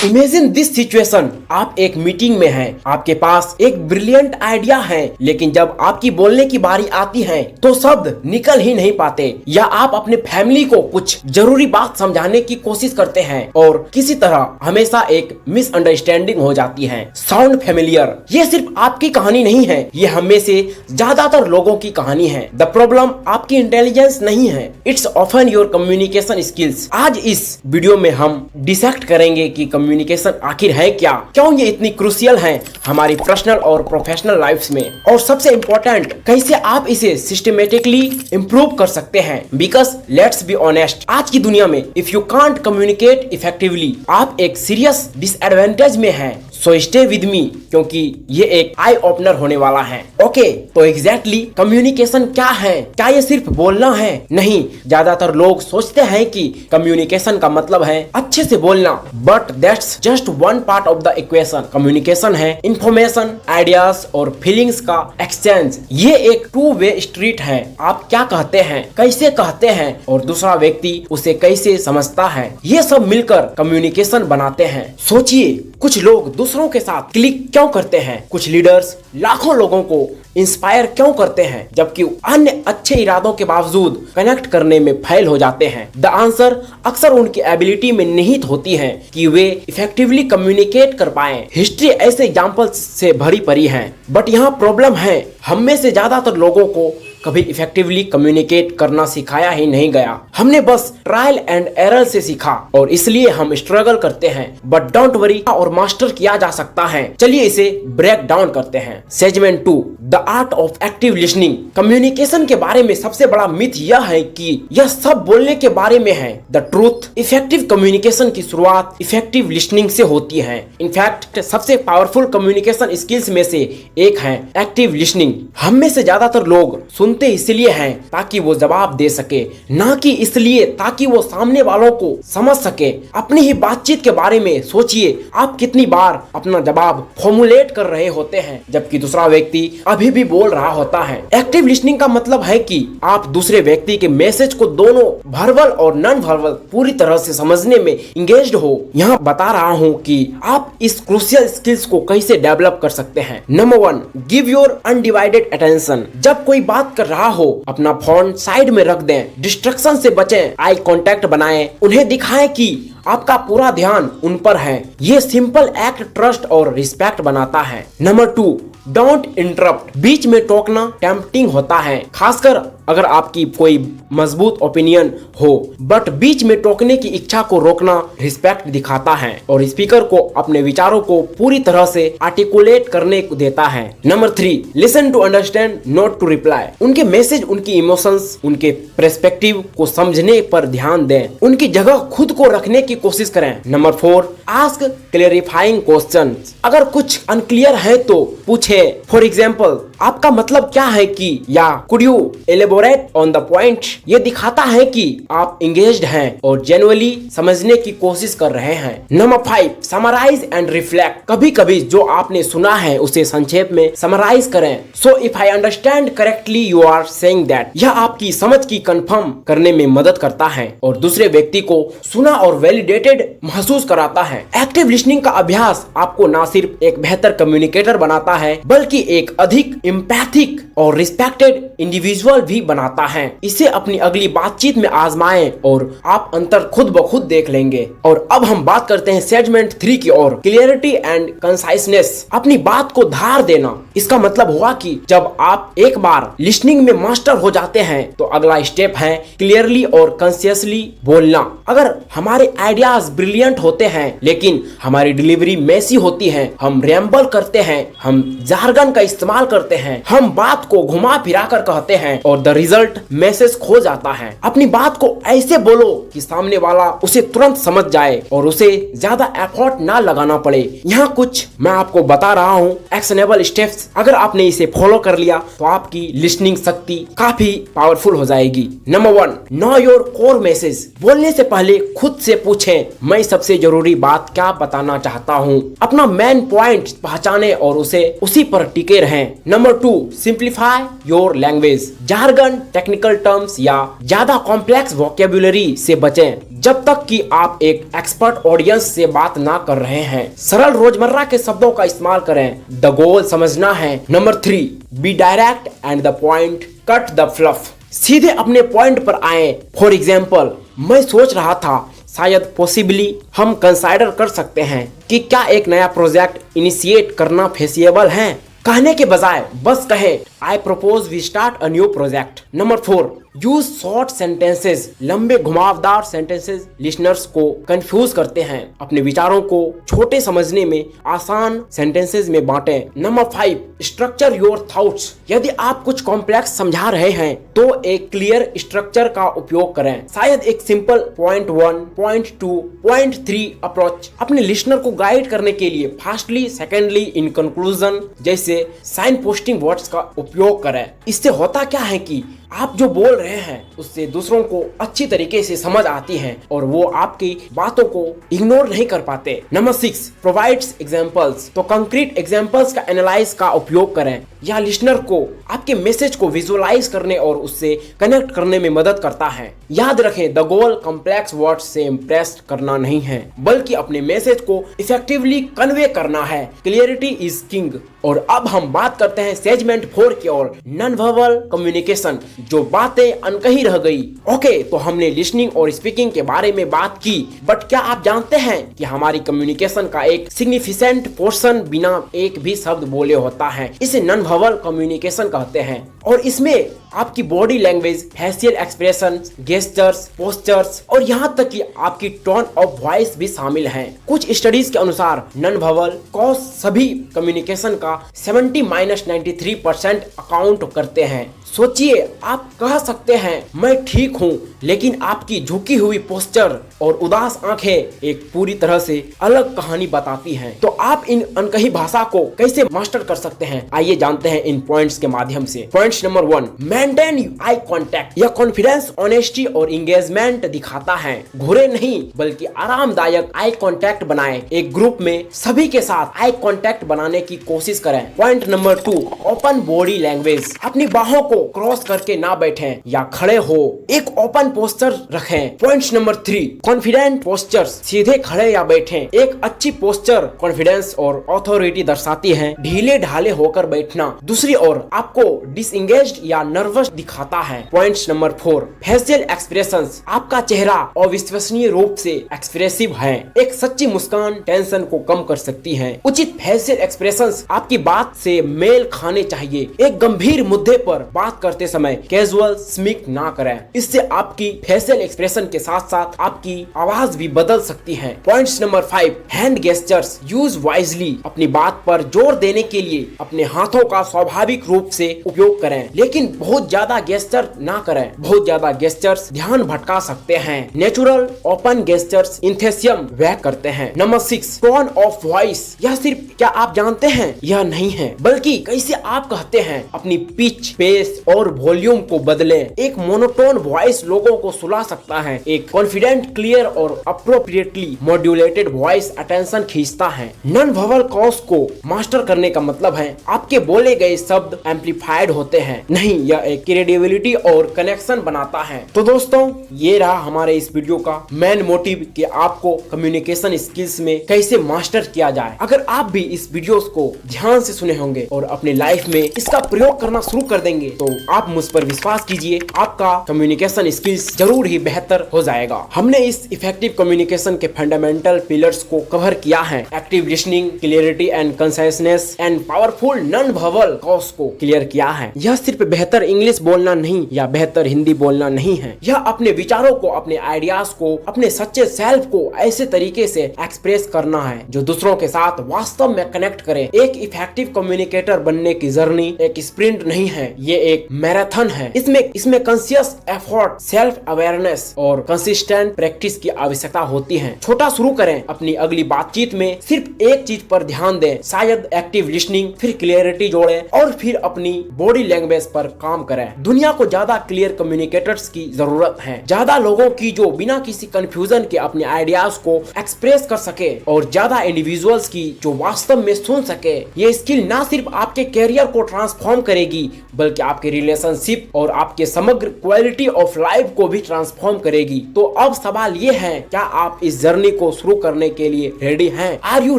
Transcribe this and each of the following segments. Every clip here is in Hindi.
इमेजिन दिस सिचुएशन, आप एक मीटिंग में हैं, आपके पास एक ब्रिलियंट आइडिया है, लेकिन जब आपकी बोलने की बारी आती है तो शब्द निकल ही नहीं पाते, या आप अपने फैमिली को कुछ जरूरी बात समझाने की कोशिश करते हैं और किसी तरह हमेशा एक मिसअंडरस्टैंडिंग हो जाती है। Sound familiar? ये सिर्फ आपकी कहानी नहीं है, ये हमें से ज्यादातर लोगों की कहानी है। द प्रॉब्लम आपकी इंटेलिजेंस नहीं है, it's often your communication skills. आज इस वीडियो में हम डिसेक्ट करेंगे कि कम्युनिकेशन आखिर है क्या, क्यों ये इतनी क्रूशियल है हमारी पर्सनल और प्रोफेशनल लाइफ्स में, और सबसे इम्पोर्टेंट कैसे आप इसे सिस्टमेटिकली इम्प्रूव कर सकते हैं। बिकॉज लेट्स बी ऑनेस्ट, आज की दुनिया में if you can't communicate effectively, आप एक सीरियस डिसएडवांटेज में हैं। सो स्टे विद मी, क्योंकि ये एक आई ओपनर होने वाला है। ओके, तो एग्जैक्टली कम्युनिकेशन क्या है? क्या ये सिर्फ बोलना है? नहीं, ज्यादातर लोग सोचते हैं कि कम्युनिकेशन का मतलब है अच्छे से बोलना, but that's just one part of the equation. Communication है इंफॉर्मेशन, आइडियाज और फीलिंग्स का एक्सचेंज। ये एक टू वे स्ट्रीट है। आप क्या कहते हैं, कैसे कहते हैं, और दूसरा व्यक्ति उसे कैसे समझता है, ये सब मिलकर कम्युनिकेशन बनाते हैं। सोचिए, कुछ लोग दूसरों के साथ क्लिक क्यों करते हैं? कुछ लीडर्स लाखों लोगों को इंस्पायर क्यों करते हैं, जबकि अन्य अच्छे इरादों के बावजूद कनेक्ट करने में फेल हो जाते हैं? द आंसर अक्सर उनकी एबिलिटी में निहित होती है कि वे इफेक्टिवली कम्युनिकेट कर पाए। हिस्ट्री ऐसे एग्जाम्पल्स से भरी पड़ी है, बट यहाँ प्रॉब्लम है, हम में से ज्यादातर लोगों को कभी इफेक्टिवली कम्युनिकेट करना सिखाया ही नहीं गया। हमने बस ट्रायल एंड एरर से सीखा और इसलिए हम स्ट्रगल करते हैं। बट डोंट वरी, और मास्टर किया जा सकता है। चलिए इसे ब्रेक डाउन करते हैं। Segment 2, the art of active listening. Communication के बारे में सबसे बड़ा मिथ यह है कि यह सब बोलने के बारे में है। द ट्रूथ, इफेक्टिव कम्युनिकेशन की शुरुआत इफेक्टिव लिसनिंग से होती है। इनफैक्ट सबसे पावरफुल कम्युनिकेशन स्किल्स में से एक है एक्टिव लिसनिंग। हम में से ज्यादातर लोग सुनते इसलिए हैं ताकि वो जवाब दे सके, ना कि इसलिए ताकि वो सामने वालों को समझ सके। अपनी ही बातचीत के बारे में सोचिए, आप कितनी बार अपना जवाब फॉर्मुलेट कर रहे होते हैं जबकि दूसरा व्यक्ति अभी भी बोल रहा होता है। एक्टिव लिसनिंग का मतलब है कि आप दूसरे व्यक्ति के मैसेज को दोनों वर्बल और नॉन वर्बल पूरी तरह से समझने में इंगेज्ड हो। यहाँ बता रहा हूँ कि आप इस क्रूशियल स्किल्स को कैसे डेवलप कर सकते हैं। Number 1, give your undivided attention. जब कोई बात कर रहा हो, अपना फोन साइड में रख दें, डिस्ट्रैक्शन से बचें, आई कांटेक्ट बनाएं, उन्हें दिखाएं कि आपका पूरा ध्यान उन पर है। ये सिंपल एक्ट ट्रस्ट और रिस्पेक्ट बनाता है। Number 2, don't interrupt. बीच में टोकना टेम्पटिंग होता है, खासकर अगर आपकी कोई मजबूत ओपिनियन हो, बट बीच में टोकने की इच्छा को रोकना रिस्पेक्ट दिखाता है और स्पीकर को अपने विचारों को पूरी तरह से आर्टिकुलेट करने को देता है। Number 3, listen to understand not to reply. उनके मैसेज, उनकी इमोशंस, उनके पर्सपेक्टिव को समझने पर ध्यान दें, उनकी जगह खुद को रखने की कोशिश करें। Number 4, ask clarifying questions. अगर कुछ अनक्लियर है तो पूछे। फॉर एग्जाम्पल, आपका मतलब क्या है कि, या could you elaborate on the point. ये दिखाता है कि आप इंगेज्ड हैं और जेन्युइनली समझने की कोशिश कर रहे हैं। Number 5, summarise and reflect. कभी कभी जो आपने सुना है उसे संक्षेप में समराइज करें। So if I understand correctly you are saying that. यह आपकी समझ की कंफर्म करने में मदद करता है और दूसरे व्यक्ति को सुना और वैलिडेटेड महसूस कराता है। एक्टिव लिसनिंग का अभ्यास आपको न सिर्फ एक बेहतर कम्युनिकेटर बनाता है, बल्कि एक अधिक एम्पैथिक और रिस्पेक्टेड इंडिविजुअल भी बनाता है। इसे अपनी अगली बातचीत में आजमाएं और आप अंतर खुद ब खुद देख लेंगे। और अब हम बात करते हैं सेगमेंट 3 की ओर, क्लियरिटी एंड कंसाइसनेस। अपनी बात को धार देना। इसका मतलब हुआ कि जब आप एक बार लिसनिंग में मास्टर हो जाते हैं तो अगला स्टेप है क्लियरली और कॉन्शियसली बोलना। अगर हमारे आइडियाज ब्रिलियंट होते हैं लेकिन हमारी डिलीवरी मेसी होती है, हम रैम्बल करते हैं, हम जार्गन का इस्तेमाल करते हैं, हम बात को घुमा फिरा कर कहते हैं और द रिजल्ट मैसेज खो जाता है। अपनी बात को ऐसे बोलो कि सामने वाला उसे तुरंत समझ जाए और उसे ज्यादा एफर्ट ना लगाना पड़े। यहाँ कुछ मैं आपको बता रहा हूँ एक्शनेबल स्टेप्स। अगर आपने इसे फॉलो कर लिया तो आपकी लिसनिंग शक्ति काफी पावरफुल हो जाएगी। Number 1, know your core message. बोलने से पहले खुद से पूछें, मैं सबसे जरूरी बात क्या बताना चाहता हूँ। अपना मेन पॉइंट पहचाने और उसे उसी पर टिके रहें। Number 2, simplify your language. Jargon, technical terms या ज्यादा कॉम्प्लेक्स वोकेबुलरी से बचें। जब तक कि आप एक एक्सपर्ट ऑडियंस से बात ना कर रहे हैं। सरल रोजमर्रा के शब्दों का इस्तेमाल करें। द गोल समझना है। Number 3, be direct and the point, cut the fluff. सीधे अपने पॉइंट पर आए। फॉर एग्जाम्पल, मैं सोच रहा था शायद पॉसिबली हम कंसाइडर कर सकते हैं कि क्या एक नया प्रोजेक्ट इनिशिएट करना फेसिएबल है। कहने के बजाय बस कहे I propose we start a new project. Number 4, use short sentences. लंबे घुमावदार सेंटेंसेस लिसनर्स को कंफ्यूज करते हैं। अपने विचारों को छोटे समझने में आसान सेंटेंसेस में बांटें। Number 5, structure your thoughts. यदि आप कुछ कॉम्प्लेक्स समझा रहे हैं तो एक क्लियर स्ट्रक्चर का उपयोग करें। शायद एक simple point 1, point 2, point 3 approach अपने लिसनर को गाइड करने के लिए फास्टली, सेकेंडली, इन कंक्लूजन जैसे साइन पोस्टिंग वर्ड्स का उपयोग करें। इससे होता क्या है कि आप जो बोल रहे हैं उससे दूसरों को अच्छी तरीके से समझ आती है और वो आपकी बातों को इग्नोर नहीं कर पाते। Number 6, provides examples. तो कंक्रीट एग्जांपल्स का एनालाइज का उपयोग करें। यह लिसनर को आपके मैसेज को विजुअलाइज करने और उससे कनेक्ट करने में मदद करता है। याद रखें, द गोल कॉम्प्लेक्स वर्ड्स से इम्प्रेस करना नहीं है बल्कि अपने मैसेज को इफेक्टिवली कन्वे करना है। Clarity is king. और अब हम बात करते हैं सेगमेंट 4 की ओर, नॉन वर्बल कम्युनिकेशन, जो बातें अनकही रह गई। ओके, तो हमने लिसनिंग और स्पीकिंग के बारे में बात की, बट क्या आप जानते हैं कि हमारी कम्युनिकेशन का एक सिग्निफिकेंट पोर्शन बिना एक भी शब्द बोले होता है। इसे नॉन वर्बल कम्युनिकेशन कहते हैं और इसमें आपकी body language, facial expression, gestures, postures और यहाँ तक कि आपकी टोन ऑफ वॉइस भी शामिल हैं। कुछ स्टडीज के अनुसार नॉन वर्बल कॉज सभी कम्युनिकेशन का 70-93% अकाउंट करते हैं। सोचिए, आप कह सकते हैं मैं ठीक हूँ, लेकिन आपकी झुकी हुई पोस्चर और उदास आंखें एक पूरी तरह से अलग कहानी बताती हैं। तो आप इन अनकही भाषा को कैसे मास्टर कर सकते हैं, आइए जानते हैं इन पॉइंट्स के माध्यम से। Points number 1, maintain eye contact. यह कॉन्फिडेंस, ऑनेस्टी और एंगेजमेंट दिखाता है। घुरे नहीं बल्कि आरामदायक आई कांटेक्ट बनाएं। एक ग्रुप में सभी के साथ आई कांटेक्ट बनाने की कोशिश करें। Point number 2, open body language. अपनी बाहों को क्रॉस करके ना बैठें या खड़े हो, एक ओपन पोस्चर रखें। Point number 3, confident posture. सीधे खड़े या बैठें। एक अच्छी पोस्चर कॉन्फिडेंस और अथॉरिटी दर्शाती है। ढीले ढाले होकर बैठना दूसरी ओर आपको डिसएंगेज्ड या नर्वस दिखाता है। Point number 4, facial expressions. आपका चेहरा अविश्वसनीय रूप से एक्सप्रेसिव है। एक सच्ची मुस्कान टेंशन को कम कर सकती है। उचित फेशियल एक्सप्रेशंस आपकी बात से मेल खाने चाहिए। एक गंभीर मुद्दे पर बात करते समय कैजुअल स्मिक ना करें। इससे आपकी फेशियल एक्सप्रेशन के साथ साथ आपकी आवाज भी बदल सकती है। Points number 5, hand gestures use wisely. अपनी बात पर जोर देने के लिए अपने हाथों का स्वाभाविक रूप से उपयोग करें, लेकिन बहुत ज्यादा गेस्चर ना करें। बहुत ज्यादा गेस्चर्स ध्यान भटका सकते हैं। नेचुरल ओपन गेस्चर्स इंथेसियम व्यक्त करते हैं। Number 6, tone of voice. यह सिर्फ क्या आप जानते हैं यह नहीं है, बल्कि कैसे आप कहते हैं। अपनी पिच, पेस और वॉल्यूम को बदलें। एक मोनोटोन वॉइस लोगों को सुला सकता है। एक कॉन्फिडेंट, क्लियर और अप्रोप्रिएटली मॉड्यूलेटेड वॉइस अटेंशन खींचता है। नॉन वर्बल कॉज को मास्टर करने का मतलब है आपके बोले गए शब्द एम्पलीफाइड होते हैं, नहीं, यह एक क्रेडिबिलिटी और कनेक्शन बनाता है। तो दोस्तों, ये रहा हमारे इस वीडियो का मेन मोटिव कि आपको कम्युनिकेशन स्किल्स में कैसे मास्टर किया जाए। अगर आप भी इस वीडियोस को ध्यान से सुने होंगे और अपने लाइफ में इसका प्रयोग करना शुरू कर देंगे तो आप मुझ पर विश्वास कीजिए, आपका कम्युनिकेशन स्किल्स जरूर ही बेहतर हो जाएगा। हमने इस इफेक्टिव कम्युनिकेशन के फंडामेंटल पिलर्स को कवर किया है। Active listening, clarity and conciseness and powerful non verbal cues को क्लियर किया है। यह सिर्फ बेहतर इंग्लिश बोलना नहीं या बेहतर हिंदी बोलना नहीं है। यह अपने विचारों को, अपने आइडियाज को, अपने सच्चे सेल्फ को ऐसे तरीके से एक्सप्रेस करना है जो दूसरों के साथ वास्तव में कनेक्ट करे। एक इफेक्टिव कम्युनिकेटर बनने की जर्नी एक स्प्रिंट नहीं है, ये एक मैराथन है। इसमें कॉन्शियस एफर्ट, सेल्फ अवेयरनेस और कंसिस्टेंट प्रैक्टिस की आवश्यकता होती है। छोटा शुरू करें। अपनी अगली बातचीत में सिर्फ एक चीज पर ध्यान दें, शायद एक्टिव लिसनिंग, फिर क्लियरिटी जोड़ें और फिर अपनी बॉडी लैंग्वेज पर काम करें। दुनिया को ज्यादा क्लियर कम्युनिकेटर्स की जरूरत है, ज्यादा लोगों की जो बिना किसी कंफ्यूजन के अपने आइडियाज को एक्सप्रेस कर सके और ज्यादा इंडिविजुअल्स की जो वास्तव में सुन सके। ये स्किल ना सिर्फ आपके कैरियर को ट्रांसफॉर्म करेगी बल्कि आपके रिलेशनशिप और आपके समग्र क्वालिटी ऑफ लाइफ को भी ट्रांसफॉर्म करेगी। तो अब सवाल ये है, क्या आप इस जर्नी को शुरू करने के लिए रेडी हैं? Are you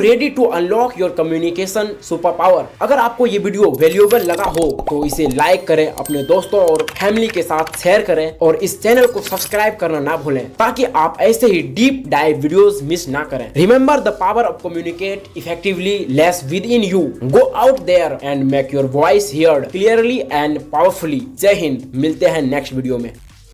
ready to unlock your communication super power? अगर आपको ये वीडियो वैल्यूएबल लगा हो तो इसे लाइक करें, अपने दोस्तों और फैमिली के साथ शेयर करें और इस चैनल को सब्सक्राइब करना ना भूलें ताकि आप ऐसे ही डीप डाइव वीडियोस मिस ना करें। Remember the power of communicate effectively lies within you. Go out there and make your voice heard clearly and powerfully. जय हिंद, मिलते हैं नेक्स्ट वीडियो में।